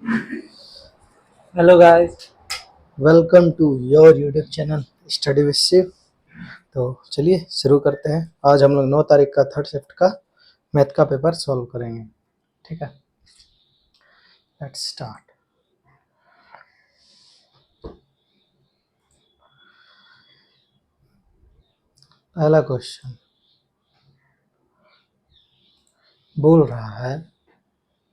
Hello guys, welcome to your YouTube channel study with Shiv. तो चलिए शुरू करते हैं। आज हम लोग 9 तारीख का थर्ड शिफ्ट का मैथ का पेपर सॉल्व करेंगे। ठीक है, लेट्स स्टार्ट। पहला क्वेश्चन बोल रहा है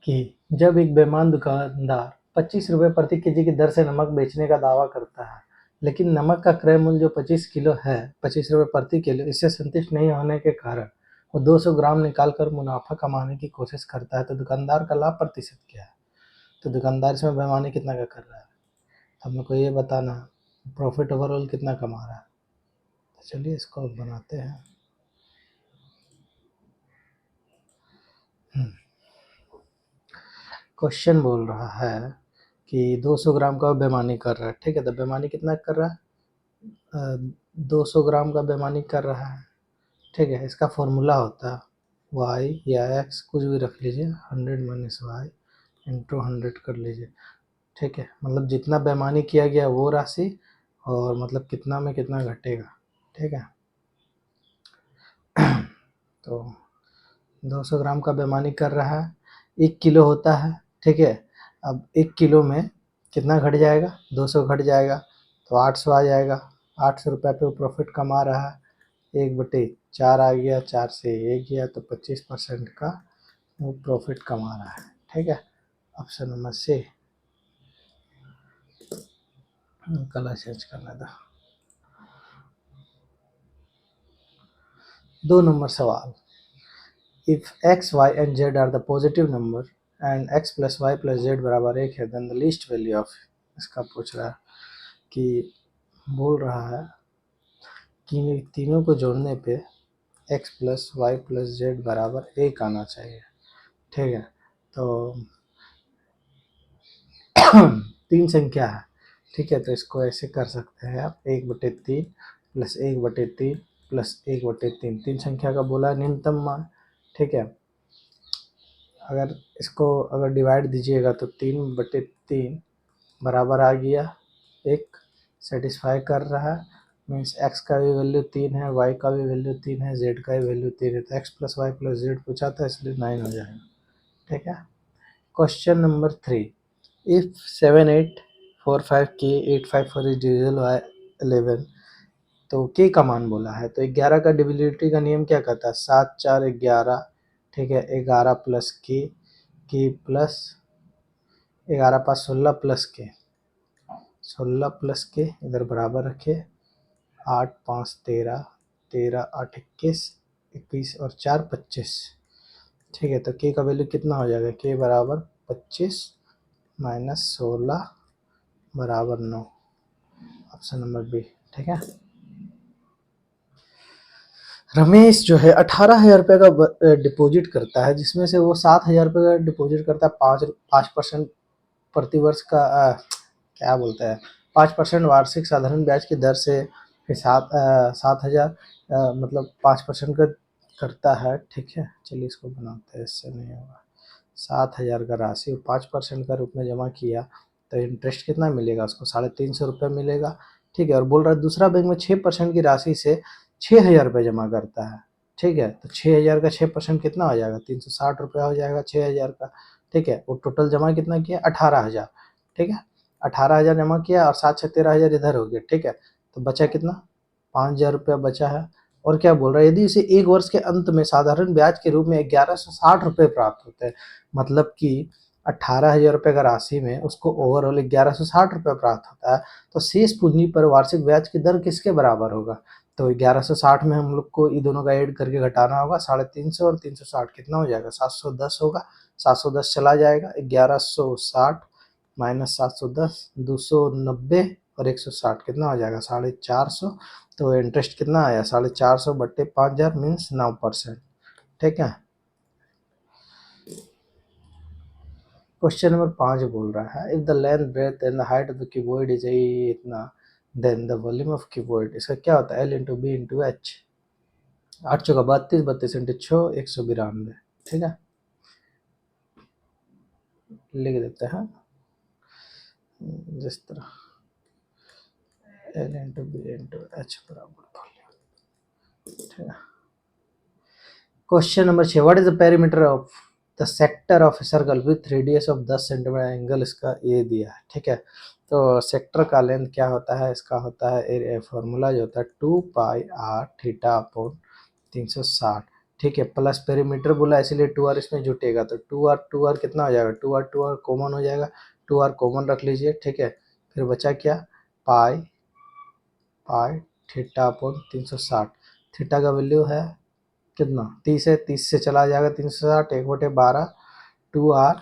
कि जब एक बेईमान दुकानदार 25 रुपये प्रति केजी की दर से नमक बेचने का दावा करता है, लेकिन नमक का क्रय मूल्य जो 25 किलो है, 25 रुपये प्रति किलो, इससे संतुष्ट नहीं होने के कारण वो 200 ग्राम निकाल कर मुनाफा कमाने की कोशिश करता है, तो दुकानदार का लाभ प्रतिशत क्या है? तो दुकानदार इसमें बेईमानी कितना का कर रहा है, तो हम लोग को ये बताना है प्रॉफिट ओवरऑल कितना कमा रहा है। तो चलिए इसको बनाते हैं। क्वेश्चन बोल रहा है कि 200 ग्राम का बेईमानी कर रहा है। ठीक है, तो बेईमानी कितना कर रहा है? 200 ग्राम का बेईमानी कर रहा है। ठीक है, इसका फॉर्मूला होता है y या x कुछ भी रख लीजिए, 100 माइनस वाई इंटू 100 कर लीजिए। ठीक है, मतलब जितना बेईमानी किया गया वो राशि और मतलब कितना में कितना घटेगा। ठीक है, तो 200 ग्राम का बेईमानी कर रहा है, 1 किलो होता है। ठीक है, अब 1 किलो में कितना घट जाएगा? 200 घट जाएगा तो 800 आ जाएगा। 800 रुपये पे वो प्रॉफिट कमा रहा है। 1/4 आ गया, 4 से 1 गया तो 25% का वो प्रॉफिट कमा रहा है। ठीक है, option number C. Colour change करना था। 2 नंबर सवाल, if x y and z are the positive number and x plus Y plus Z बराबर 1 है, then the least value of, इसका पूछ रहा है कि बोल रहा है कि तीनों को जोड़ने पे x plus Y plus Z बराबर 1 आना चाहिए। ठीक है, तो 3 संख्या है। ठीक है, तो इसको ऐसे कर सकते हैं आप, 1/3 प्लस 1/3 प्लस 1/3, 3 संख्या का बोला न्यूनतम मान। ठीक है, अगर इसको अगर डिवाइड दीजिएगा तो 3/3 बराबर आ गया 1, सेटिस्फाई कर रहा है। मीन्स x का भी वैल्यू 3 है, y का भी वैल्यू 3 है, z का भी वैल्यू 3 है, तो x plus Y plus Z पूछा था इसलिए 9 हो जाएगा। ठीक है, question number 3, if 7845K854 is divisible by 11, तो k का मान बोला है। तो 11 का डिविजिबिलिटी का नियम क्या कहता है? 7 4 11। ठीक है, 11 प्लस के प्लस 11 पास 16 प्लस के, 16 प्लस के इधर बराबर रखे, 8 5 13, 13 8 21, 21 और 4 25। ठीक है, तो के का वैल्यू कितना हो जाएगा? के बराबर 25 माइनस 16 बराबर 9, ऑप्शन नंबर बी। ठीक है, रमेश जो है 18,000 रुपये का डिपॉजिट करता है, जिसमें से वो 7,000 रुपये का डिपॉजिट करता है 5% प्रतिवर्ष का क्या बोलते हैं 5% वार्षिक साधारण ब्याज की दर से, फिर 7,000 मतलब 5% का करता है। ठीक है, चलिए इसको बनाते हैं, इससे नहीं होगा। 7,000 का राशि 5% का रूप में जमा किया तो इंटरेस्ट कितना मिलेगा उसको? 350 रुपये मिलेगा। ठीक है, और बोल रहा है दूसरा बैंक में 6% की राशि से 6,000 रुपये जमा करता है। ठीक है, तो 6,000 का 6% कितना हो जाएगा? 360 रुपया हो जाएगा 6,000 का। ठीक है, वो टोटल जमा कितना किया? 18,000। ठीक है, 18,000 जमा किया और 7 6 13,000 इधर हो गया। ठीक है, तो बचा कितना? 5,000 रुपया बचा है। और क्या बोल रहा है? यदि इसे 1 वर्ष के अंत में साधारण ब्याज के रूप में 1160 रुपये प्राप्त होते हैं, मतलब कि 18,000 रुपये का राशि में उसको ओवरऑल 1160 रुपये प्राप्त होता है, तो शेष पूंजी पर वार्षिक ब्याज की दर किसके बराबर होगा? तो 1160 में हम लोग को ये दोनों का ऐड करके घटाना होगा। 350 और 360 कितना हो जाएगा? 710 होगा। 710 चला जाएगा, 1160 माइनस 710, 290 और 160 कितना हो जाएगा? 450। तो इंटरेस्ट कितना आया? 450 बट्टे 5,000 मीन्स 9%। ठीक है, क्वेश्चन नंबर 5 बोल रहा है, if the length breadth and the height of the cuboid is इतना, then the volume of cuboid, इसका क्या होता है? L into B into H. 8 चौका 32, 32 इंटू 6 192। ठीक है, लिख देते हैं जिस तरह L into B into H बराबर वॉल्यूम, ठीक है। Question number 6, what is the perimeter of the sector of a circle with radius of 10 centimetre, angle इसका ये दिया है, ठीक है। तो सेक्टर का लेंथ क्या होता है, इसका होता है फॉर्मूला जो होता है 2 पाई आर थीटा अपॉन 360, ठीक है, प्लस पेरीमीटर बोला इसलिए 2r इसमें जुटेगा, तो 2r कितना हो जाएगा, 2r कॉमन हो जाएगा, 2r कॉमन रख लीजिए, ठीक है। फिर बचा क्या, पाई पाई थीटा अपॉन 360, थीटा का वैल्यू है कितना, 30 है, 30 से चला जाएगा 360, 1/12, 2r,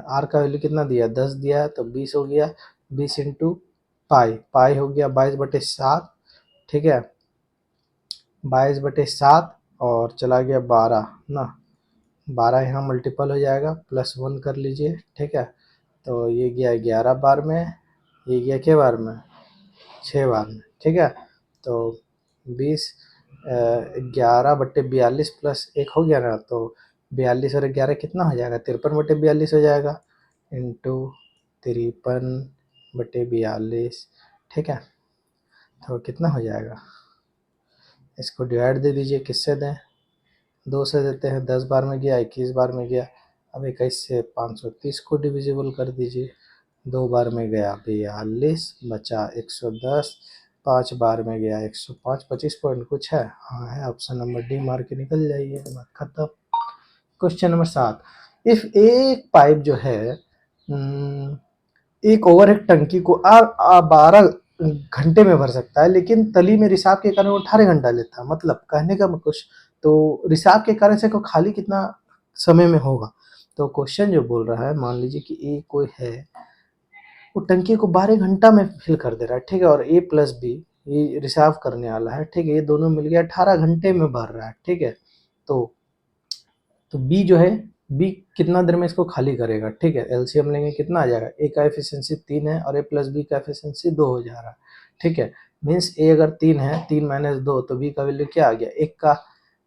आर का वैल्यू कितना दिया, 10 दिया है, तो 20 हो गया, 20 इंटू पाई, पाई हो गया 22/7, ठीक है, 22/7 और चला गया 12 ना, 12 यहाँ मल्टीपल हो जाएगा, +1 कर लीजिए, ठीक है। तो ये गया 11 बार में, ये गया के बार में, 6 बार में, ठीक है। तो 20 11/42 प्लस 1 हो गया ना, तो 42 और 11 कितना हो जाएगा, 53/42 हो जाएगा, इंटू 53/42, ठीक है। तो कितना हो जाएगा, इसको डिवाइड दे दीजिए, किससे दें, 2 से देते हैं, 10 बार में गया, 21 बार में गया, अब 21 से 530 को डिविजिबल कर दीजिए, 2 बार में गया 42, बचा 110, 5 बार में गया 105, 25 पॉइंट कुछ है, हाँ है, ऑप्शन नंबर डी मार के निकल जाइए, बात खत्म। क्वेश्चन नंबर 7, इफ एक पाइप जो है एक ओवरहेड टंकी को 12 घंटे में भर सकता है, लेकिन तली में रिसाव के कारण वो 18 घंटा लेता है, मतलब कहने का कुछ, तो रिसाव के कारण से को खाली कितना समय में होगा। तो क्वेश्चन जो बोल रहा है, मान लीजिए कि ए कोई है, वो टंकी को 12 घंटा में फिल कर दे रहा है, ठीक है, और ए प्लस बी ये रिसाव करने वाला है, ठीक है, ये दोनों मिल गया 18 घंटे में भर रहा है, ठीक है। तो बी जो है, बी कितना देर में इसको खाली करेगा, ठीक है, एलसीएम लेंगे कितना आ जाएगा, ए का एफिशिएंसी 3 है और ए प्लस बी का एफिशिएंसी 2 हो जा रहा है, ठीक है। मीन्स ए अगर 3 है, 3 माइनस 2, तो बी का वैल्यू क्या आ गया, एक का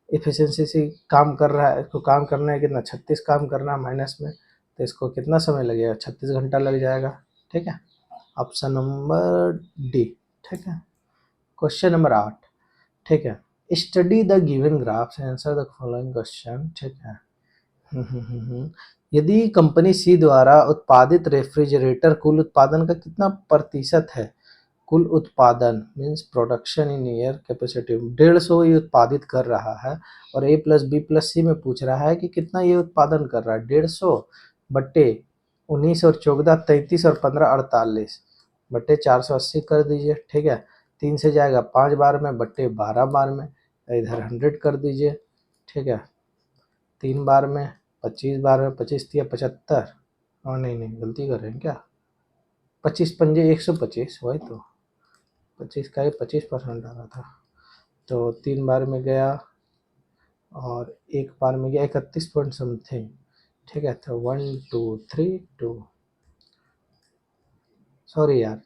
एफिशिएंसी से काम कर रहा है, इसको काम करना है कितना, 36 काम करना है माइनस में, तो इसको कितना समय लगेगा, 36 घंटा लग जाएगा, ठीक है, ऑप्शन नंबर डी, ठीक है। क्वेश्चन नंबर 8, ठीक है, study the given graphs, answer the following question, ठीक है। यदि कंपनी सी द्वारा उत्पादित रेफ्रिजरेटर कुल उत्पादन का कितना प्रतिशत है, कुल उत्पादन means production in year capacity 150 ये उत्पादित कर रहा है, और ए प्लस बी प्लस सी में पूछ रहा है कि कितना ये उत्पादन कर रहा है, 150 बट्टे 19 और 14 33 और 15 48 बट्टे 480 कर दीजिए, ठीक है, 3 से जाएगा 5 बार में, बट्टे 12 बार में, इधर 100 कर दीजिए, ठीक है, 3 बार में, 25 बार में, 25 तिया 75, और नहीं गलती कर रहे हैं क्या, 25 पंजे 125, वही तो 25 का ही 25% आ रहा था, तो 3 बार में गया और 1 बार में गया 31 पॉइंट समथिंग, ठीक है। तो 1 2 3 2, सॉरी यार,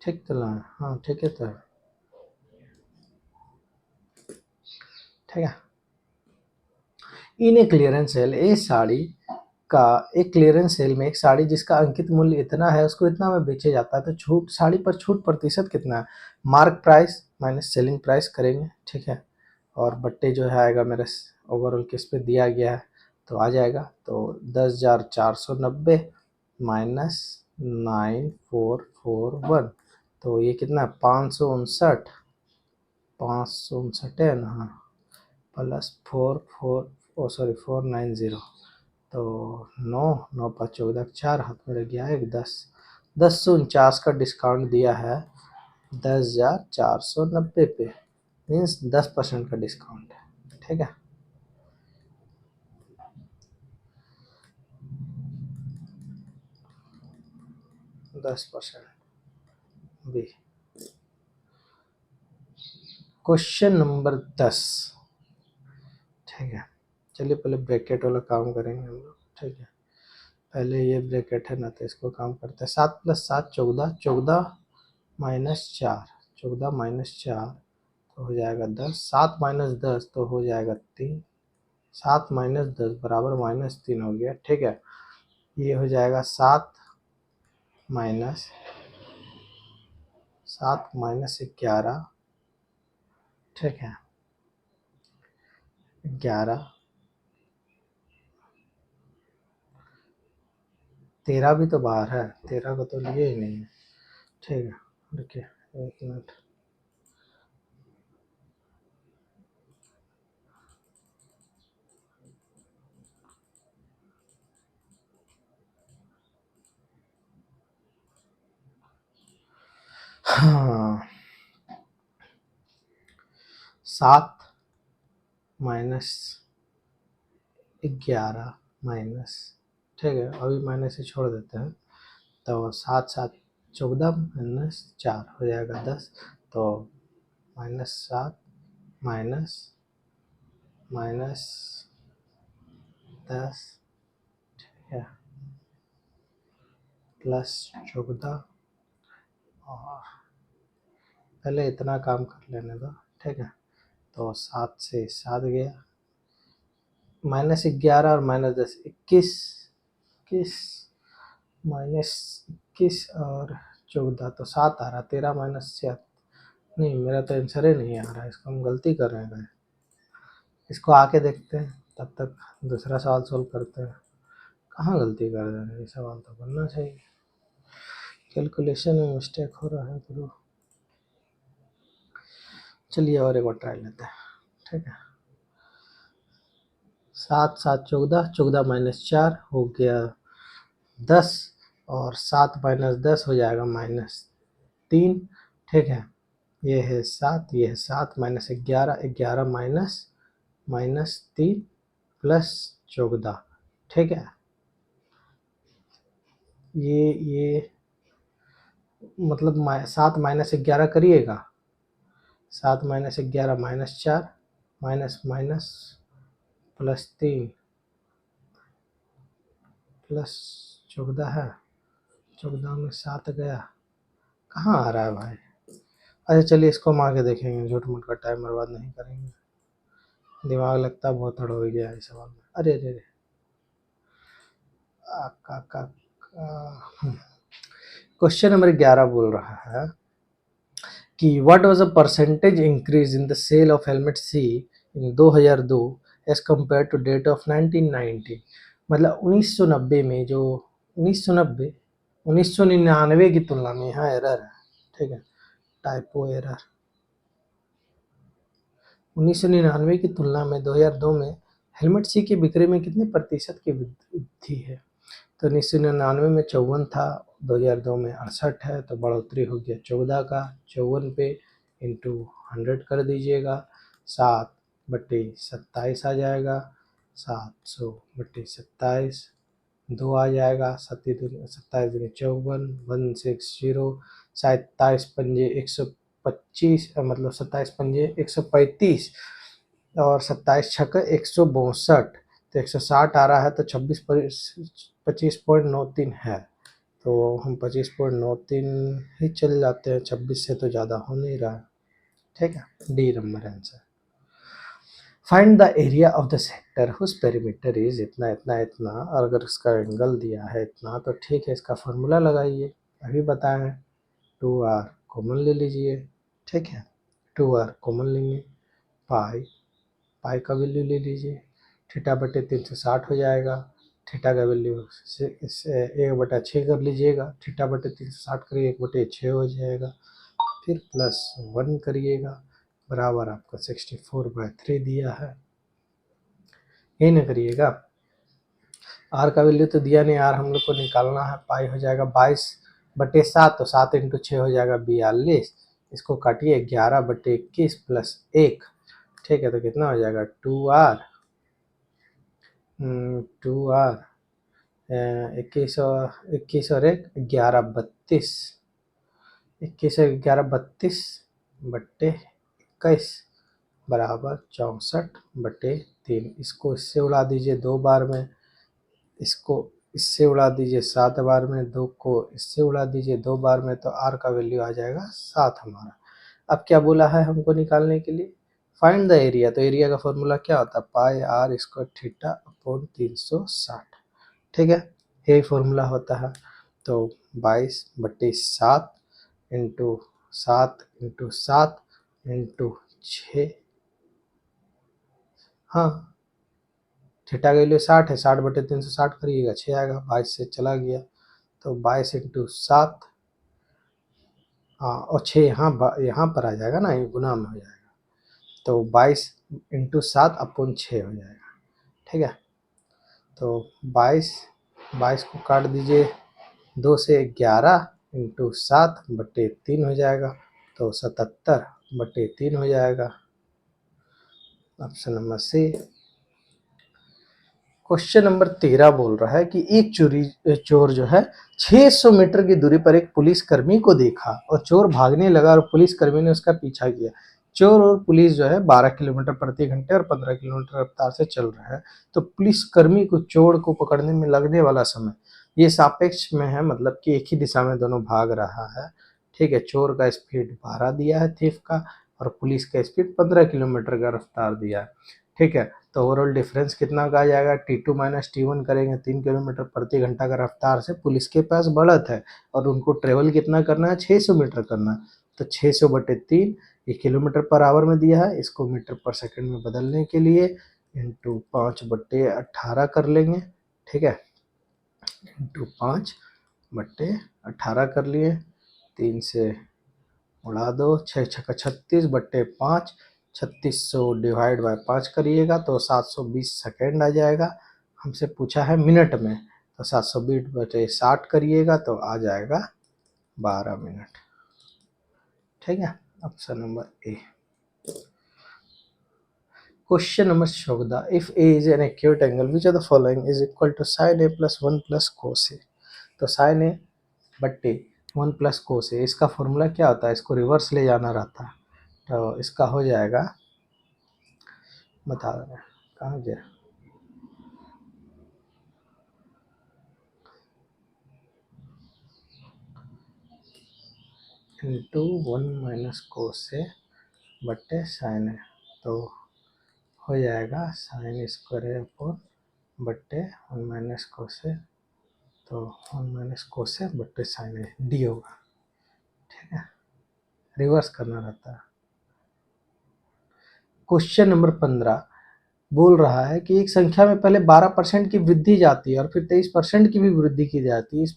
ठीक चला है, हाँ ठीक है, तो ठीक है। इन ए क्लियरेंस सेल ए साड़ी का, एक क्लियरेंस सेल में एक साड़ी जिसका अंकित मूल्य इतना है उसको इतना में बेचे जाता है, तो छूट, साड़ी पर छूट प्रतिशत कितना है, mark price minus selling price करेंगे, ठीक है, और बट्टे जो है आएगा मेरे ओवरऑल किस पे दिया गया है, तो आ जाएगा, तो 10,490 माइनस 9441, तो ये कितना है 559, 559 है ना, हाँ, प्लस 490, तो 9 9 5 14 4 हाथ में रह गया है, 10 का डिस्काउंट दिया है 10,490 पे, मीन्स 10% का डिस्काउंट है, ठीक है। दस परसेंट बी। क्वेश्चन नंबर 10, ठीक है, चलिए पहले ब्रैकेट वाला काम करेंगे हम लोग, ठीक है, पहले ये ब्रैकेट है ना, तो इसको काम करते हैं, 7 + 7 14, 14 माइनस 4, 14 माइनस 4 तो हो जाएगा 10, 7 माइनस 10 तो हो जाएगा 3, 7 माइनस 10 बराबर -3 हो गया, ठीक है। ये हो जाएगा 7 माइनस 11, ठीक है, 11, 13 भी तो बाहर है, 13 को तो लिए ही नहीं है, ठीक है, रुकिए 1 मिनट। हाँ, 7 माइनस 11 माइनस, ठीक है, अभी माइनस से छोड़ देते हैं, तो 7 7 14 माइनस 4 हो जाएगा 10, तो -7 माइनस माइनस 10, ठीक है, +14, और पहले इतना काम कर लेने दो, ठीक है, तो 7 से 7 गया, -11 और -10 21, 21 -21 और 14, तो 7 आ रहा, 13 माइनस 7, नहीं मेरा तो आंसर ही नहीं आ रहा है, इसको हम गलती कर रहे हैं, इसको आके देखते हैं, तब तक दूसरा सवाल सोल्व करते हैं। कहाँ गलती कर रहे हैं, ये सवाल तो बनना चाहिए, कैलकुलेशन में मिस्टेक हो रहा है गुरु। चलिए और एक बार ट्राई लेते हैं, ठीक है, 7 7 14, 14 माइनस 4 हो गया 10, और 7 माइनस 10 हो जाएगा -3, ठीक है, ये है 7, ये है 7 -11, 11 -3 +14, ठीक है, ये मतलब 7 -11 करिएगा, 7 -11 -4 माइनस माइनस +3 +14 है, 14 में 7 गया, कहाँ आ रहा है भाई। अच्छा चलिए इसको हम आगे देखेंगे, झूठ मूठ का टाइम बर्बाद नहीं करेंगे, दिमाग लगता है बहुत हो गया है इस सवाल में। अरे अरे अरे, क्वेश्चन नंबर 11 बोल रहा है कि what was the percentage increase in the sale of helmet C in 2002 as compare to date of 1990, मतलब 1990 में, जो 1990 1999 की तुलना में, यहाँ एरर है, ठीक है, टाइपो एरर, 1999 की तुलना में 2002 में हेलमेट सी की बिक्री में कितने प्रतिशत की वृद्धि है। तो 1999 में 54 था, 2002 में 68 है, तो बढ़ोतरी हो गया 14 का, 54 पे इंटू 100 कर दीजिएगा, 7/27 आ जाएगा, 700/27, 2 आ जाएगा, 27×2 160, 27×5 125, मतलब 27×5 135, और 27×6 162, तो 160 आ रहा है, तो 25.93 है, तो हम 25.93 ही चल जाते हैं, 26 से तो ज़्यादा हो नहीं रहा है, ठीक है, D number answer. Find the area of the sector whose perimeter is इतना इतना इतना, और अगर इसका एंगल दिया है इतना, तो ठीक है, इसका फॉर्मूला लगाइए, अभी बताएं, 2r कॉमन ले लीजिए, ठीक है, 2r कॉमन लेंगे, पाई पाई का वैल्यू ले लीजिए, θ/360 हो जाएगा, थीटा का वैल्यू 1/6 कर लीजिएगा, θ/360 करिए 1/6 हो जाएगा, फिर +1 करिएगा, बराबर आपका 64/3 दिया है, यही ना करिएगा। आर का वैल्यू तो दिया नहीं, आर हम लोग को निकालना है, पाई हो जाएगा 22/7, तो 7 × 6 हो जाएगा 42, इसको काटिए 11/21 +1, ठीक है, तो कितना हो जाएगा 2r, 2r 21 और 1 11 32, 21 और 11 32/21 बराबर 64/3, इसको इससे उड़ा दीजिए 2 बार में, इसको इससे उड़ा दीजिए 7 बार में, 2 को इससे उड़ा दीजिए 2 बार में, तो r का वैल्यू आ जाएगा 7 हमारा। अब क्या बोला है हमको निकालने के लिए, फाइंड द एरिया, तो एरिया का फॉर्मूला क्या होता है, पाई r² थीटा अपॉन 360, ठीक है, यही फॉर्मूला होता है। तो 22/7 इंटू 7 इंटू 6, हाँ थीटा की वैल्यू 60 है, 60/360 करिएगा 6 आएगा, 22 से चला गया तो 22 इंटू 7, हाँ और 6 यहाँ पर आ जाएगा ना, ये गुना में हो जाएगा, तो 22 इंटू 7/6 हो जाएगा। ठीक है, तो 22 को काट दीजिए 2 से, 11 इंटू 7/3 हो जाएगा, तो 77/3 हो जाएगा। Option number C. Question number 13 बोल रहा है कि एक चोर जो है 600 मीटर की दूरी पर एक पुलिसकर्मी को देखा और चोर भागने लगा और पुलिसकर्मी ने उसका पीछा किया। चोर और पुलिस जो है 12 किलोमीटर प्रति घंटे और 15 किलोमीटर रफ्तार से चल रहे हैं, तो पुलिसकर्मी को चोर को पकड़ने में लगने वाला समय ये सापेक्ष में है, मतलब कि एक ही दिशा में दोनों भाग रहा है। ठीक है, चोर का स्पीड 12 दिया है थीफ का, और पुलिस का स्पीड 15 किलोमीटर का रफ्तार दिया है। ठीक है, तो ओवरऑल डिफरेंस कितना का आ जाएगा, T2 माइनस T1 करेंगे, 3 किलोमीटर प्रति घंटा का रफ्तार से पुलिस के पास बढ़त है और उनको ट्रेवल कितना करना है, 600 मीटर करना है, तो 600/3 ये किलोमीटर पर आवर में दिया है, इसको मीटर पर सेकंड में बदलने के लिए इंटू 5/18 कर लेंगे। ठीक है, इंटू 5/18 कर लिए, 3 से उड़ा दो, 6 छक्का 36/5, 3600 डिवाइड बाय 5 करिएगा तो 720 सेकेंड आ जाएगा। हमसे पूछा है मिनट में, तो 720/60 करिएगा तो आ जाएगा 12 मिनट। ठीक है, option number A. Question number 14, if A is an acute angle which of the following is equal to sine A plus 1 plus cos A. तो साइन ए बट्टे 1 प्लस कोस ए, इसका फॉर्मूला क्या होता है, इसको रिवर्स ले जाना रहता है, तो इसका हो जाएगा, बता रहे हैं कहाँ गया, इंटू 1 माइनस कोस ए बट्टे साइन ए, तो हो जाएगा साइन स्क्वायर ए अपॉन बट्टे 1 माइनस कोस ए, तो 1 माइनस कोस ए बट्टे साइन ए डी होगा। ठीक है, रिवर्स करना रहता है। क्वेश्चन नंबर 15 बोल रहा है कि एक संख्या में पहले 12% की वृद्धि जाती है और फिर 23% की भी वृद्धि की जाती है। इस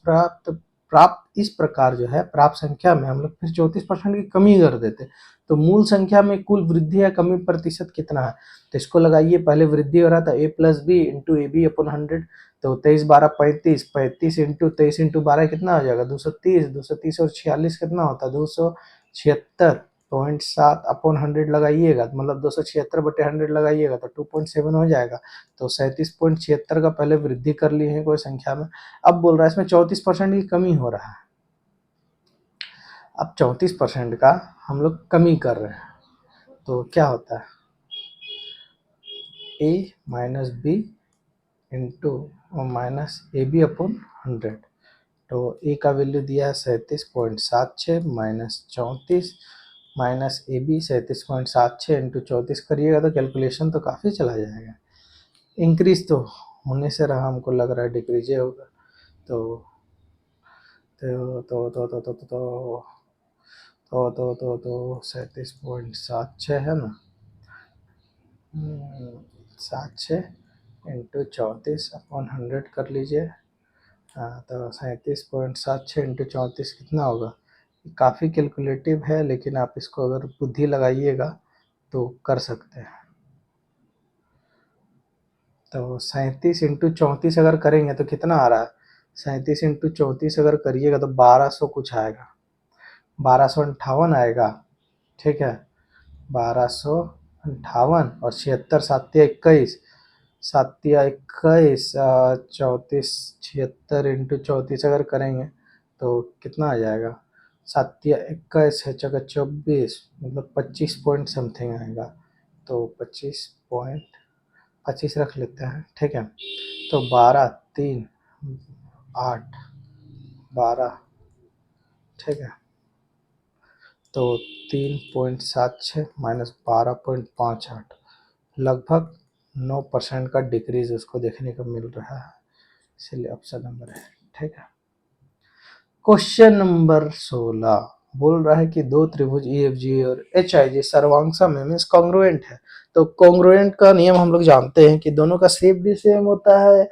प्रकार जो है प्राप्त संख्या में हम लोग फिर 34% की कमी कर देते, तो मूल संख्या में कुल वृद्धि या कमी प्रतिशत कितना है। तो इसको लगाइए, पहले वृद्धि हो रहा था a plus B into A B upon 100, तो 23 12 35, 35 इंटू 23 इंटू 12 कितना हो जाएगा 230, 230 और 46 कितना होता है 276.7/100 लगाइएगा, मतलब 276/100 लगाइएगा तो 2.7 हो जाएगा। तो 37.76 का पहले वृद्धि कर लिए हैं कोई संख्या में, अब बोल रहा है इसमें 34% की कमी हो रहा है। अब 34% का हम लोग कमी कर रहे हैं, तो क्या होता है a minus B into minus A B upon 100, तो ए का वैल्यू दिया है 37.76 minus 34 minus A B 37.76 into 34 करिएगा तो कैलकुलेशन तो काफ़ी चला जाएगा। इंक्रीज तो होने से रहा, हमको लग रहा है डिक्रीज होगा, तो 37.76 है ना, 76/100 कर लीजिए। हाँ, तो 37.76 इंटू 34 कितना होगा, काफ़ी कैलकुलेटिव है, लेकिन आप इसको अगर बुद्धि लगाइएगा तो कर सकते हैं। तो 37 इंटू 34 अगर करेंगे तो कितना आ रहा है, 37 इंटू 34 अगर करिएगा तो 1200 कुछ आएगा, 1258 आएगा। ठीक है, 1258 और 76 7 21, 7 21 34, 76 इंटू 34 अगर करेंगे तो कितना आ जाएगा, 7 21 6 24, मतलब 25 पॉइंट समथिंग आएगा, तो 25 रख लेते हैं। ठीक है, तो 12 3 8 12, ठीक है, तो 3.76 माइनस 12.58, लगभग 9% का डिक्रीज उसको देखने को मिल रहा है। इसलिए ऑप्शन नंबर है। ठीक है। क्वेश्चन नंबर 16 बोल रहा है कि दो त्रिभुज ई एफ जी और एच आई जी सर्वांग में मीन्स कॉन्ग्रुएंट है। तो कॉन्ग्रुएंट का नियम हम लोग जानते हैं कि दोनों का शेप भी सेम होता है,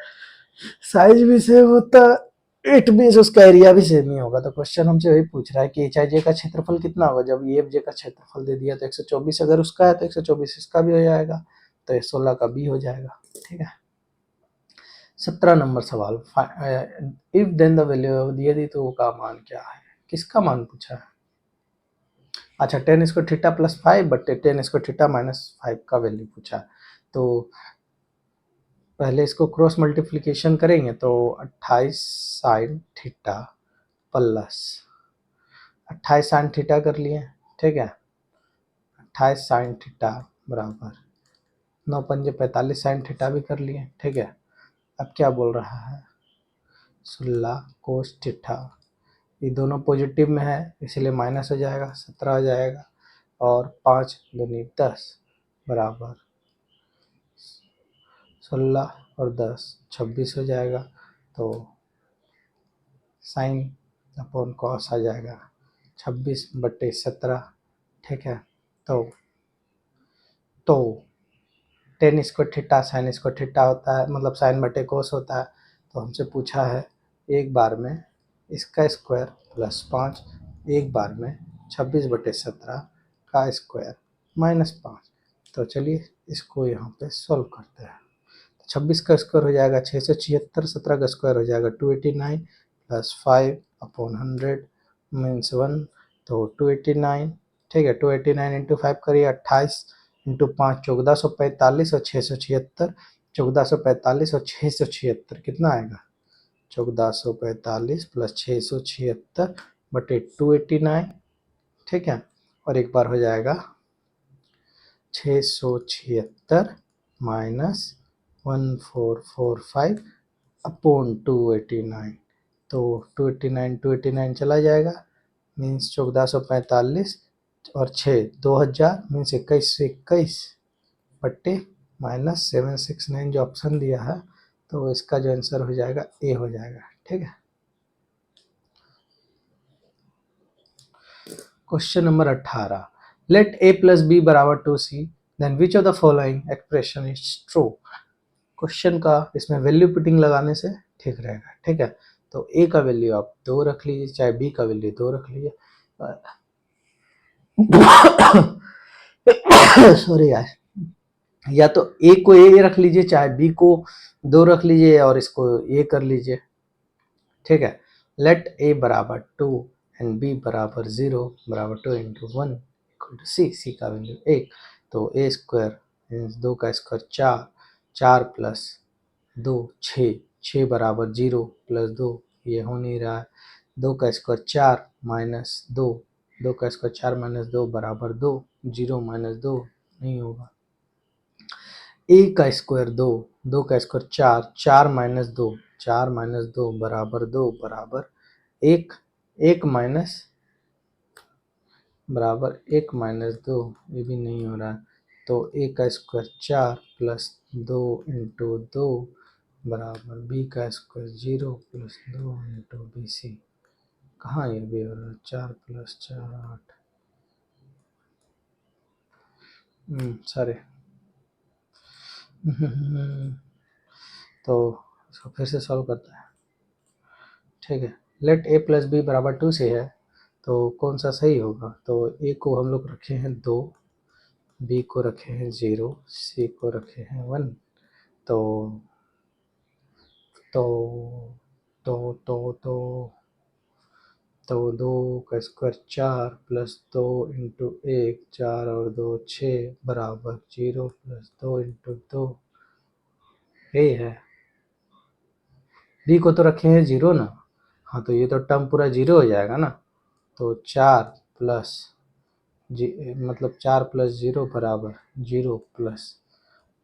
साइज भी सेम होता है, इट मीन्स उसका एरिया भी सेम ही होगा। तो क्वेश्चन हमसे वही पूछ रहा है कि एच आई जे का क्षेत्रफल कितना होगा। जब ई एफ जे का क्षेत्रफल दे दिया तो 124 अगर उसका है तो 124 इसका भी हो जाएगा, तो 16 का भी हो जाएगा। ठीक है। 17 नंबर सवाल, इफ देन द वैल्यू दिए दी तो का मान क्या है, किसका मान पूछा है। अच्छा, टेन स्क्वायर थीटा प्लस 5 बटे टेन स्क्वायर थीटा माइनस 5 का वैल्यू पूछा। तो पहले इसको क्रॉस मल्टीप्लिकेशन करेंगे तो 28 sine theta plus 28 sine theta कर लिए। ठीक है। 28 साइन थीटा बराबर 9 पंजे 45 साइन थीटा भी कर लिए। ठीक है। अब क्या बोल रहा है, 16 कोस थीटा, ये दोनों पॉजिटिव में है इसलिए माइनस हो जाएगा, 17 हो जाएगा, और 5 दूनी 10 बराबर 16 और 10 26 हो जाएगा। तो साइन अपॉन कॉस आ जाएगा 26 बटे 17। ठीक है। तो ten square theta sine square theta होता है, मतलब साइन बटे कोस होता है। तो हमसे पूछा है एक बार में इसका स्क्वायर प्लस 5, एक बार में 26 बटे 17 का स्क्वायर माइनस 5। तो चलिए इसको यहाँ पे सॉल्व करते हैं। 26 का स्क्वायर हो जाएगा 676, 17 का स्क्वायर हो जाएगा 289 प्लस 5 अपॉन 100 मीन्स 1, तो 289। ठीक है। 289 इंटू 5 करिए, 28 इंटू 5 1445 और 676, 1445 और 676 कितना आएगा, 1445 प्लस 676 बटे 289। ठीक है। और एक बार हो जाएगा 676 माइनस 1445 अपॉन 289। तो 289 चला जाएगा मीन्स 1445 और 6 2000 मीन्स 2121 बट्टे माइनस 769 जो ऑप्शन दिया है, तो इसका जो आंसर हो जाएगा ए हो जाएगा। ठीक है। Question number 18, let A plus B बराबर 2c then which of the following expression is true. क्वेश्चन का इसमें वैल्यू पुटिंग लगाने से ठीक रहेगा। ठीक है। तो ए का वैल्यू आप 2 रख लीजिए, चाहे बी का वैल्यू 2 रख लीजिए। सॉरी यार, या तो ए को ए रख लीजिए, चाहे बी को 2 रख लीजिए और इसको ए कर लीजिए। ठीक है। लेट ए बराबर 2 एंड बी बराबर 0 बराबर 2 इंटू 1 इक्वल टू सी, सी का वैल्यू 1। तो ए स्क्वायर मीन्स 2 का स्क्वायर 4, 4 प्लस 2 6, 6 बराबर 0 प्लस 2, ये हो नहीं रहा है। 2 का स्क्वायर 4 माइनस 2, 2 का स्क्वायर 4 माइनस 2 बराबर 2, 0 माइनस 2 नहीं होगा। ए का स्क्वायर 2, 2 का स्क्वायर 4, 4 माइनस 2, 4 माइनस 2 बराबर 2 बराबर 1, 1 माइनस बराबर 1 माइनस 2, ये भी नहीं हो रहा है। तो ए का स्क्वायर 4 प्लस 2 इंटू 2 बराबर बी का square 0 plus 2 into B C. कहाँ ये भी हो रहा है, 4 प्लस 4 8। सॉरी। तो इसको फिर से सॉल्व करते हैं। ठीक है। लेट ए प्लस बी बराबर 2 से है, तो कौन सा सही होगा। तो ए को हम लोग रखे हैं 2, बी को रखे हैं 0, सी को रखे हैं 1। तो तो तो तो तो तो 2 का स्क्वायर 4 प्लस 2 इंटू 1 4 और 2 6 बराबर 0 प्लस 2 इंटू 2 ए है। बी को तो रखे हैं 0 ना, हाँ तो ये तो टर्म पूरा 0 हो जाएगा ना। तो 4 प्लस मतलब 4 प्लस 0 बराबर 0 प्लस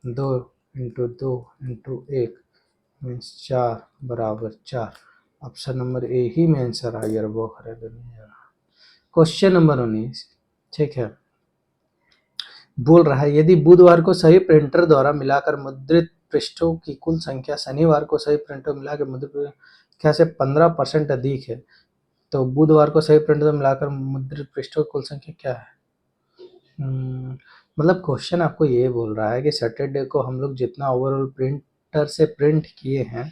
2 इंटू 2 इंटू 1 मीन्स 4 बराबर 4। ऑप्शन नंबर ए ही में आंसर आ गया। वो खरे दुनिया। Question number 19। ठीक है। बोल रहा है यदि बुधवार को सभी प्रिंटर द्वारा मिलाकर मुद्रित पृष्ठों की कुल संख्या शनिवार को सही प्रिंटों मिला के मुद्रित संख्या से 15% अधिक है, तो बुधवार को सही प्रिंटों मिलाकर मुद्रित पृष्ठों की कुल संख्या क्या है? मतलब क्वेश्चन आपको ये बोल रहा है कि सैटरडे को हम लोग जितना ओवरऑल प्रिंटर से प्रिंट किए हैं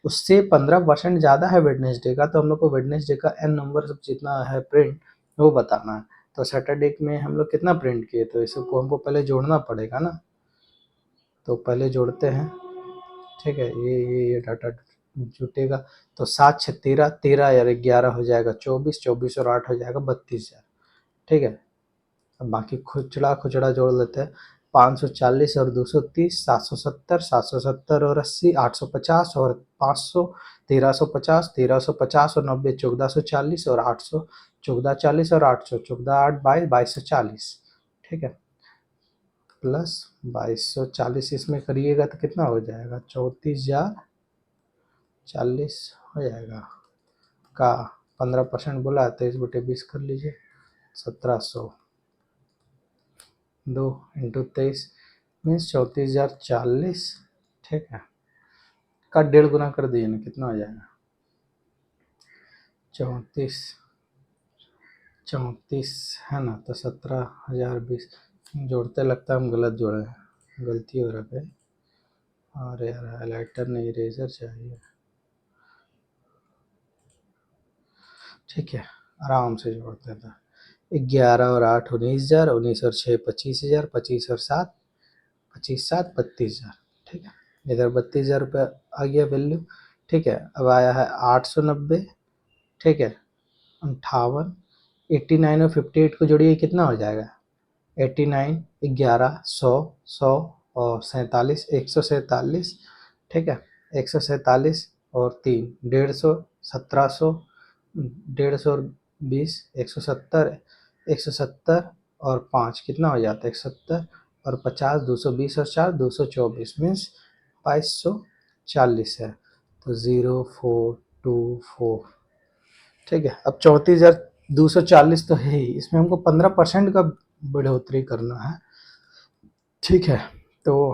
उससे 15% ज़्यादा है वेडनेसडे का, तो हम लोग को वेडनेसडे का एन नंबर जितना है प्रिंट वो बताना है। तो सैटरडे में हम लोग कितना प्रिंट किए, तो इसको हमको पहले जोड़ना पड़ेगा ना, तो पहले जोड़ते हैं। ठीक है, ये डाटा जुटेगा तो 7 6 13 13 यार 11 हो जाएगा 24 24 और 8 हो जाएगा 32,000। ठीक है, अब बाकी खुचड़ा खुचड़ा जोड़ लेते हैं। 540 और 230 770 770 और 80 850 और 500 1350 1350 और 90 1440 और 800 1440 और 800 14 8 22 2240। ठीक है, प्लस 2240 इसमें करिएगा तो कितना हो जाएगा 34,040 हो जाएगा का 15% बोला है 23/20 कर लीजिए 1700 2 इंटू 23 मीन्स 34,040। ठीक है, का 1.5 गुना कर दिए ना, कितना हो जाएगा 34 है ना, तो 17,020 जोड़ते लगता है हम गलत जोड़े हैं, गलती हो रहा है। और यार हाइलाइटर नहीं इरेजर चाहिए। ठीक है, आराम से जोड़ते थे। 11 और 8 19,000, 19 और 6 25,000, 25 और 7 25 7 32,000। ठीक है, इधर 32,000 रुपये आ गया वैल्यू। ठीक है, अब आया है 890। ठीक है, 58 89 और 58 को जोड़िए कितना हो जाएगा 89 11 100 100 और 47 147। ठीक है, 147 और 3 150 1700 150 और 20 170 170 और 5 कितना हो जाता है 170 और 50 220 और 4 224 मीन्स 2240 है, तो 0424। ठीक है, अब 34,240 तो है ही, इसमें हमको 15% का बढ़ोतरी करना है। ठीक है, तो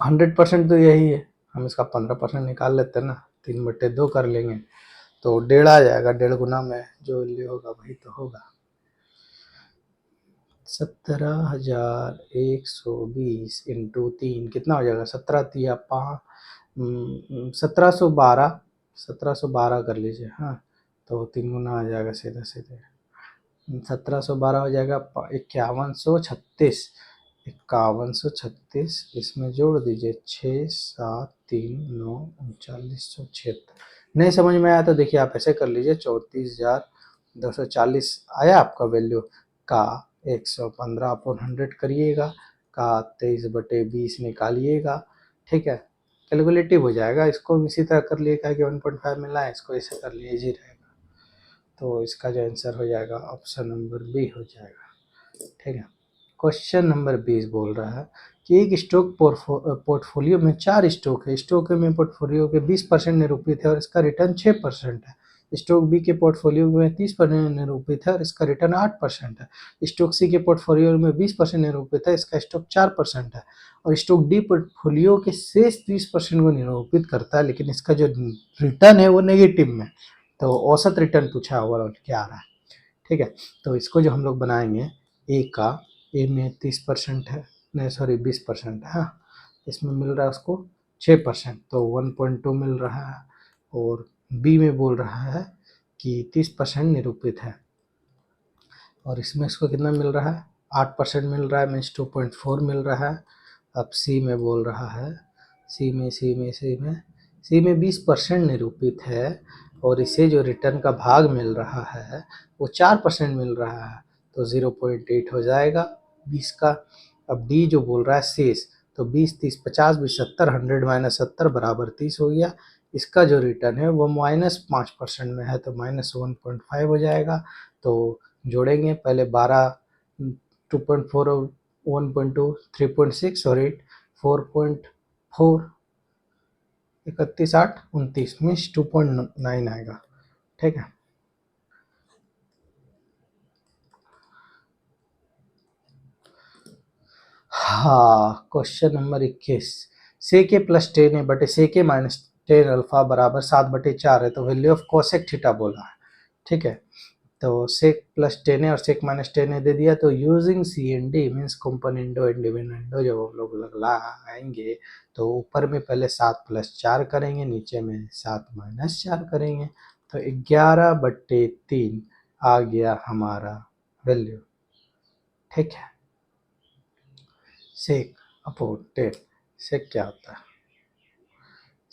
100% तो यही है, हम इसका 15% निकाल लेते हैं ना, 3/2 कर लेंगे तो 1.5 आ जाएगा, 1.5 गुना में जो वैल्यू होगा वही तो होगा। 17,120 इंटू 3 कितना हो जाएगा 1712 1712 कर लीजिए। हाँ, तो 3 गुना आ जाएगा सीधे सीधे 1712 हो जाएगा 5136 5136 इसमें जोड़ दीजिए 6 7 3 9 3976। नहीं समझ में आया तो देखिए आप ऐसे कर लीजिए 34,240 आया आपका वैल्यू का 115/100 करिएगा का 23/20 निकालिएगा। ठीक है, कैलकुलेटिव हो जाएगा, इसको इसी तरह कर लिएगा कि 1.5 मिला है, इसको ऐसे कर लिए इजी रहेगा। तो इसका जो आंसर हो जाएगा ऑप्शन नंबर बी हो जाएगा। ठीक है, क्वेश्चन नंबर 20 बोल रहा है कि एक स्टॉक पोर्टफोलियो में 4 स्टॉक है, स्टॉक में पोर्टफोलियो के 20% निरूपित है और इसका रिटर्न 6% है। स्टॉक बी के पोर्टफोलियो में 30% निरूपित है और इसका रिटर्न 8% है। स्टॉक सी के पोर्टफोलियो में 20% निरूपित है, इसका स्टॉक 4% है। और स्टॉक डी पोर्टफोलियो के शेष 30% को निरूपित करता है, लेकिन इसका जो रिटर्न है वो नेगेटिव में। तो औसत रिटर्न पूछा ओवरऑल क्या आ रहा है। ठीक है, तो इसको जो हम लोग बनाएंगे ए में 30% है, नहीं सॉरी 20% है। हाँ, इसमें मिल रहा है उसको 6%, तो 1.2 मिल रहा है। और बी में बोल रहा है कि 30% निरूपित है और इसमें इसको कितना मिल रहा है 8% मिल रहा है, मीन्स 2.4 मिल रहा है। अब सी में बोल रहा है सी में 20% निरूपित है और इसे जो रिटर्न का भाग मिल रहा है वो 4% मिल रहा है, तो 0.8 हो जाएगा 20 का। अब डी जो बोल रहा है शेष, तो 20 30 50 20 70 100 माइनस 70 बराबर 30 हो गया। इसका जो रिटर्न है वो -5% में है, तो -1.5 हो जाएगा। तो जोड़ेंगे पहले 12 2.4 और 1.2 3.6 और 8 4.4 31 8 29 मीन्स 2.9 आएगा। ठीक है, हाँ, क्वेश्चन नंबर 21। सेक ए प्लस टेन ए बटे सेक ए माइनस टेन अल्फा बराबर 7/4 है, तो वैल्यू ऑफ कोसेक थीटा बोला है। ठीक है, तो सेक प्लस टेन ए और सेक माइनस टेन ए दे दिया, तो using C N D means componendo and dividendo जब हम लोग लगाएंगे तो ऊपर में पहले 7+4 करेंगे, नीचे में 7-4 करेंगे, तो 11/3 आ गया हमारा वैल्यू। ठीक है, सेक अपॉन टेन। सेक क्या होता है,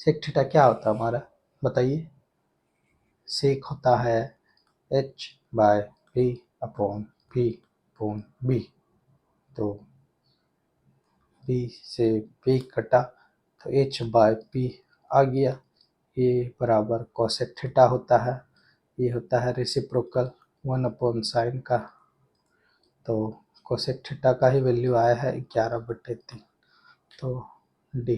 सेक थीटा क्या होता है हमारा, बताइए। सेक होता है h/p/p/b। तो b से p कटा तो h/p आ गया, ये बराबर कोसेक थीटा होता है। ये होता है रेसिप्रोकल 1/sin का, तो कोसेक थीटा का ही वैल्यू आया है 11/3। तो D.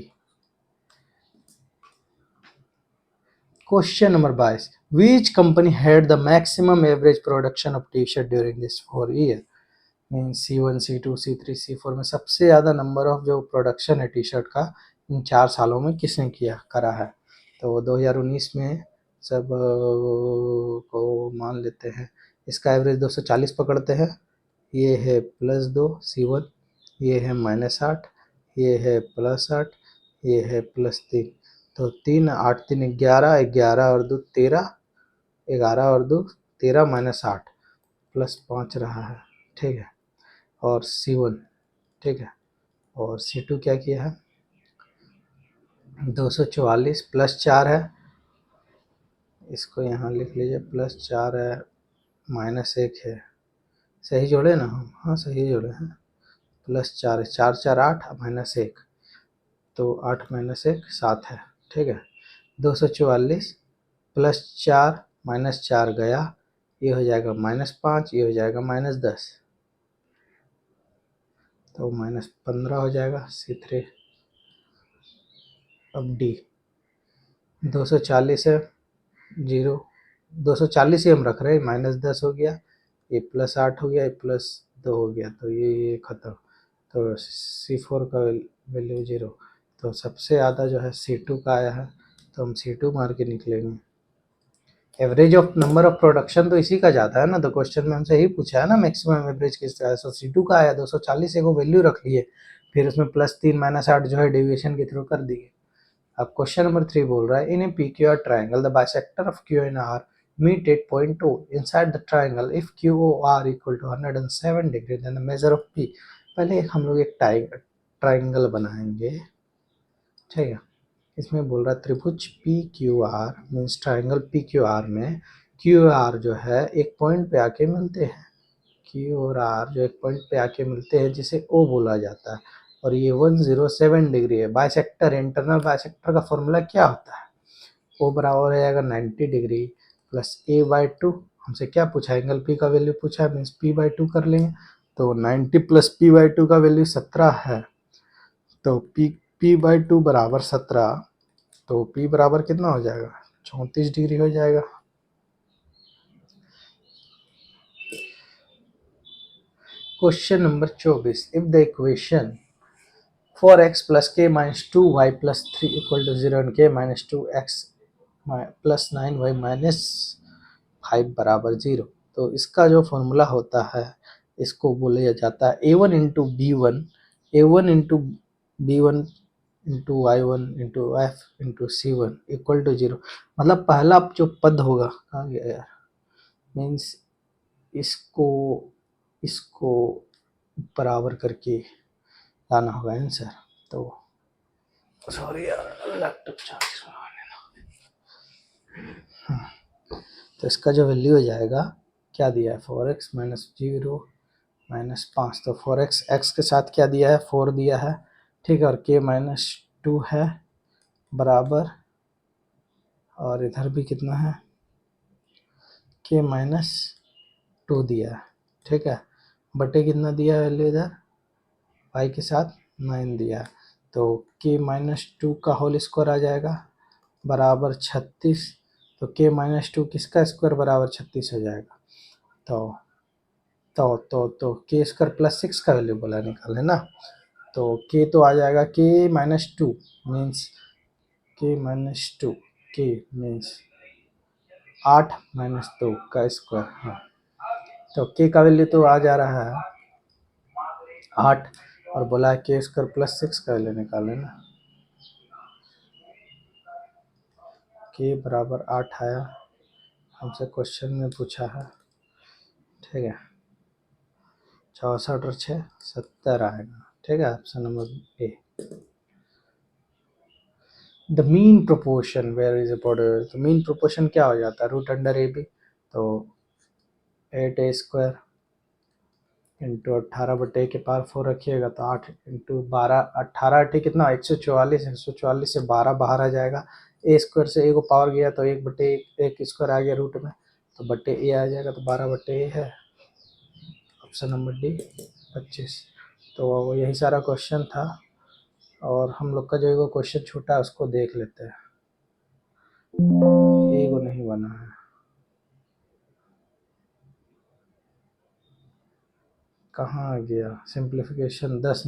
Question number 22। Which company had the maximum average production of T-shirt during this 4 year? Mean C1 C2 C3 C4 में सबसे ज़्यादा नंबर ऑफ जो प्रोडक्शन है टी शर्ट का इन 4 सालों में किसने किया करा है। तो 2019 में सब को मान लेते हैं, इसका एवरेज 240 पकड़ते हैं। ये है +2 C1, ये है -8, ये है +8, ये है +3। तो 3 8 3 11, 11 और 2 13, 11 और 2 13 -8 +5 रहा है। ठीक है, और C1। ठीक है, और C2 क्या किया है, 244 +4 है, इसको यहाँ लिख लीजिए, +4 है -1 है। सही जोड़े ना हम, हाँ सही जोड़े हैं। +4 है, 4 4 8 -1, तो 8 -1 7 है। ठीक है, 244 +4 -4 गया, ये हो जाएगा -5, ये हो जाएगा -10, तो -15 हो जाएगा C3। अब डी। 240 है 0, 240 ही हम रख रहे हैं, -10 हो गया, ये +8 हो गया, ये +2 हो गया, तो ये ख़त्म। तो C4 का वैल्यू 0। तो सबसे ज़्यादा जो है C2 का आया है, तो हम C2 मार के निकलेंगे। Average of number of production तो इसी का जाता है ना, तो क्वेश्चन में हमसे यही पूछा है ना मैक्सिमम एवरेज किस तरह से। C2 का आया 240 को वैल्यू रख लिए, फिर उसमें +3 -8 जो है डेविएशन के थ्रू कर दिए। अब क्वेश्चन नंबर 3 बोल रहा है, इन ए PQR triangle the bisector of Q and R meet at point O inside the triangle if QOR equal to 107 degree then the measure of P। पहले हम लोग एक ट्राइंगल बनाएंगे। ठीक है, इसमें बोल रहा है त्रिभुज PQR मीन्स ट्राइंगल PQR में QR जो है एक पॉइंट पे आके मिलते हैं, Q और R जो एक पॉइंट पे आके मिलते हैं जिसे O बोला जाता है, और ये 107 डिग्री है। बाइसेक्टर, इंटरनल बाइसेक्टर का फॉर्मूला क्या होता है, O बराबर हो जाएगा 90 डिग्री प्लस A/2। हमसे क्या पूछा, एंगल P का वैल्यू पूछा है, मीन्स P/2 कर लेंगे। तो 90 + P/2 का वैल्यू 17 है, तो P/2 बराबर 17, तो P बराबर कितना हो जाएगा, 34 डिग्री हो जाएगा। Question number 24। If the equation 4x + k - 2y + 3 = 0 and k - 2x + 9y - 5 बराबर 0, तो इसका जो फॉर्मूला होता है इसको बोला जाता है A1 × B1, A1 × B1 × Y1 × F × C1 = 0। मतलब पहला जो पद होगा, कहाँ गया यार, मीन्स इसको इसको बराबर करके लाना होगा आंसर। तो सॉरी यार, लैपटॉप चार्ज तो इसका जो वैल्यू हो जाएगा, क्या दिया है, 4x - 0 - 5, तो 4x x के साथ क्या दिया है, 4 दिया है। ठीक है, और k - 2 है बराबर, और इधर भी कितना है, k - 2 दिया है। ठीक है, बटे कितना दिया है वैल्यू इधर, y के साथ 9 दिया है, तो k - 2 का होल स्क्वायर आ जाएगा बराबर 36, तो k - 2 किसका स्क्वायर बराबर 36 हो जाएगा। तो k² + 6 का वैल्यू बोला निकालने ना, तो k तो आ जाएगा k -2 means k -2 k means 8 - 2 का स्क्वायर। हाँ, तो k का वैल्यू तो आ जा रहा है 8 और बोला है k स्क्वायर प्लस 6 का वैल्यू निकालें ना। k बराबर 8 आया, हमसे क्वेश्चन में पूछा है, ठीक है। 64 और 6 70 आएगा, ठीक है। Option number A. The mean proportion where is a तो मीन प्रोपोर्शन क्या हो जाता है, रूट अंडर ए बी। तो 8a² इंटू 18/a के पावर 4 रखिएगा तो 8 इंटू 12 18 कितना 144, 144 से 12 बाहर आ जाएगा। ए स्क्वायर से ए को पावर गया तो 1/1 स्क्वायर आ गया रूट में, तो बट्टे ए आ जाएगा, तो 12/a है। Option number D 25। तो यही सारा क्वेश्चन था, और हम लोग का जो क्वेश्चन छोटा है उसको देख लेते हैं। ए को नहीं बना है, कहाँ आ गया सिंप्लीफिकेशन 10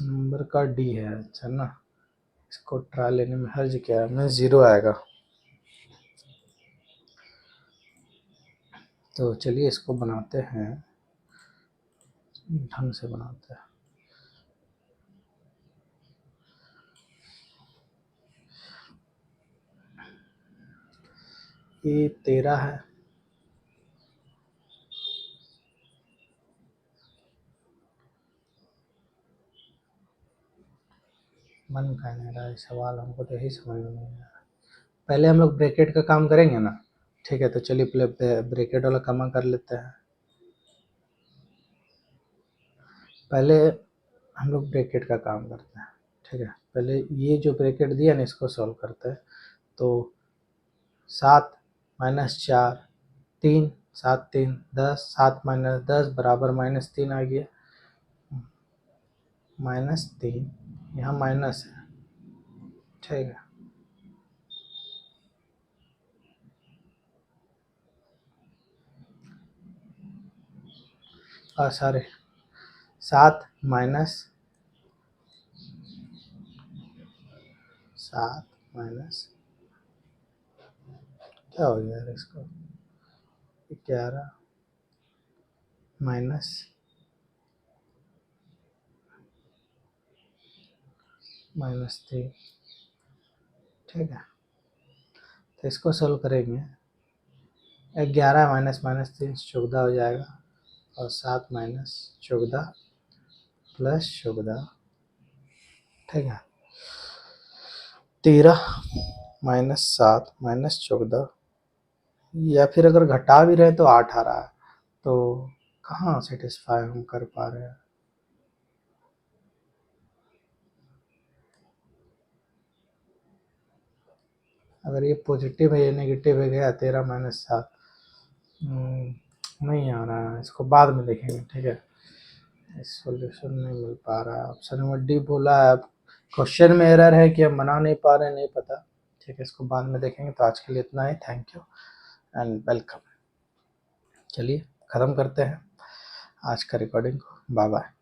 नंबर का डी है। अच्छा ना, इसको ट्राई लेने में हर्ज क्या है, मैं 0 आएगा। तो चलिए इसको बनाते हैं, ढंग से बनाते हैं। ये 13 है, मन का नहीं रहा है सवाल, हमको तो यही समझ में नहीं आ रहा। पहले हम लोग ब्रैकेट का काम करेंगे ना, ठीक है। तो चलिए पहले ब्रैकेट वाला काम कर लेते हैं। पहले हम लोग ब्रैकेट का काम करते हैं, ठीक है। पहले ये जो ब्रैकेट दिया ना इसको सॉल्व करते हैं। तो 7 - 4 3 7 3 10, 7 - 10 बराबर -3 आ गया। -3 यहाँ माइनस है, ठीक है। सॉरी 7 माइनस 7 माइनस क्या हो गया यार इसको, 11 माइनस -3, ठीक है। तो इसको सोल्व करेंगे, 11 -3 14 हो जाएगा, और 7 - 14 प्लस 14, ठीक है। 13 -7 -14, या फिर अगर घटा भी रहे तो 8 आ रहा है, तो कहाँ सेटिस्फाई हम कर पा रहे हैं। अगर ये पॉजिटिव है ये नेगेटिव है गया 13 -7, नहीं आ रहा है, इसको बाद में देखेंगे, ठीक है। सॉल्यूशन नहीं मिल पा रहा है। ऑप्शन नंबर डी बोला है, क्वेश्चन में एरर है कि हम बना नहीं पा रहे हैं, नहीं पता, ठीक है। इसको बाद में देखेंगे। तो आज के लिए इतना ही, थैंक यू एंड वेलकम। चलिए ख़त्म करते हैं आज का रिकॉर्डिंग को, बाय बाय।